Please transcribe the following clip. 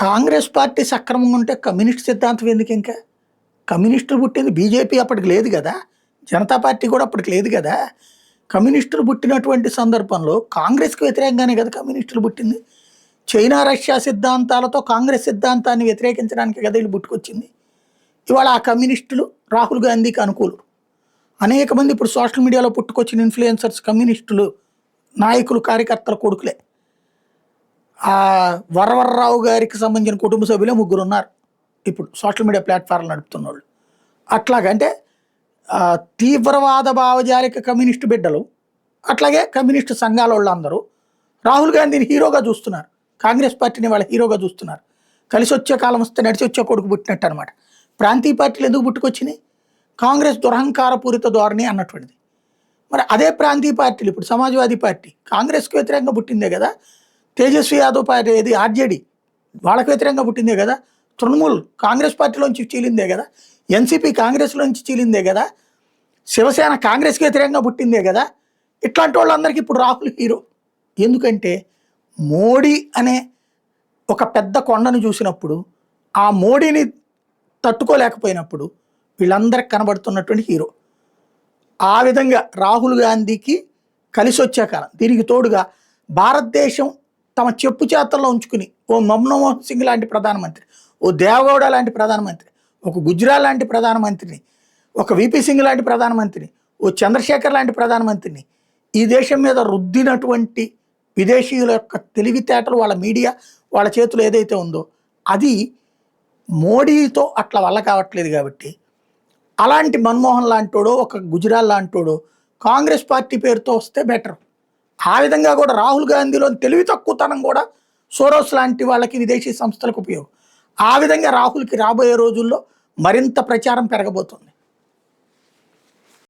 Congress party సక్రమంగా ఉంటే communist సిద్ధాంతం ఎందుకు ఇంకా? కమ్యూనిస్టులు పుట్టింది బీజేపీ అప్పటికి లేదు కదా! జనతా పార్టీ కూడా అప్పటికి లేదు కదా! కమ్యూనిస్టులు పుట్టినటువంటి సందర్భంలో కాంగ్రెస్‌కి వ్యతిరేకంగానే కదా కమ్యూనిస్టులు పుట్టింది. చైనా, రష్యా సిద్ధాంతాలతో కాంగ్రెస్ సిద్ధాంతాన్ని వ్యతిరేకించడానికి కదా ఈళ్ళు పుట్టుకొచ్చింది. ఇవాళ ఆ కమ్యూనిస్టులు రాహుల్ గాంధీకి అనుకూలులు. అనేక మంది ఇప్పుడు సోషల్ మీడియాలో పుట్టుకొచ్చిన ఇన్‌ఫ్లుయెన్సర్స్ కమ్యూనిస్టులు, నాయకులు, కార్యకర్తల కొడుకులే. వరవర్రావు గారికి సంబంధించిన కుటుంబ సభ్యులే ముగ్గురున్నారు. ఇప్పుడు సోషల్ మీడియా ప్లాట్‌ఫార్మ్‌లు నడుపుతున్నోళ్ళు. అట్లాగంటే తీవ్రవాద భావజాలిక కమ్యూనిస్టు బిడ్డలు, అట్లాగే కమ్యూనిస్టు సంఘాలోళ్ళందరూ రాహుల్ గాంధీని హీరోగా చూస్తున్నారు. కాంగ్రెస్ పార్టీని వాళ్ళ హీరోగా చూస్తున్నారు. కలిసొచ్చే కాలం వస్తే నడిచొచ్చే కొడుకు పుట్టినట్టు అనమాట. ప్రాంతీయ పార్టీలు ఎందుకు పుట్టుకొచ్చినాయి? కాంగ్రెస్ దురహంకారపూరిత ధోరణి అన్నటువంటిది. మరి అదే ప్రాంతీయ పార్టీలు ఇప్పుడు సమాజ్వాదీ పార్టీ కాంగ్రెస్‌కి వ్యతిరేకంగా పుట్టిందే కదా! తేజస్వి యాదవ్ పార్టీ ఏది ఆర్జేడీ వాళ్ళకి వ్యతిరేకంగా పుట్టిందే కదా! తృణమూల్ కాంగ్రెస్ పార్టీలోంచి చీలిందే కదా! ఎన్‌సీపీ కాంగ్రెస్‌లోంచి చీలిందే కదా! శివసేన కాంగ్రెస్‌కి వ్యతిరేకంగా పుట్టిందే కదా! ఇట్లాంటి వాళ్ళందరికీ ఇప్పుడు రాహుల్ హీరో. ఎందుకంటే మోడీ అనే ఒక పెద్ద కొండను చూసినప్పుడు, ఆ మోడీని తట్టుకోలేకపోయినప్పుడు వీళ్ళందరికి కనబడుతున్నటువంటి హీరో. ఆ విధంగా రాహుల్ గాంధీకి కలిసొచ్చే కాలం. దీనికి తోడుగా భారతదేశం తమ చెప్పు చేతల్లో ఉంచుకుని ఓ మన్మోహన్ సింగ్ లాంటి ప్రధానమంత్రి, ఓ దేవగౌడ లాంటి ప్రధానమంత్రి, ఒక గుజరాల్ లాంటి ప్రధానమంత్రిని, ఒక వీపీ సింగ్ లాంటి ప్రధానమంత్రిని, ఓ చంద్రశేఖర్ లాంటి ప్రధానమంత్రిని ఈ దేశం మీద రుద్దినటువంటి విదేశీయుల యొక్క తెలివితేటలు, వాళ్ళ మీడియా వాళ్ళ చేతిలో ఏదైతే ఉందో అది మోడీతో అట్లా వల్ల కావట్లేదు కాబట్టి, అలాంటి మన్మోహన్ లాంటోడో, ఒక గుజరాల్ లాంటోడో కాంగ్రెస్ పార్టీ పేరుతో వస్తే బెటర్. ఆ విధంగా కూడా రాహుల్ గాంధీలోని తెలివి తక్కువతనం కూడా సోరోస్ లాంటి వాళ్ళకి, విదేశీ సంస్థలకు ఉపయోగం. ఆ విధంగా రాహుల్‌కి రాబోయే రోజుల్లో మరింత ప్రచారం పెరగబోతుంది.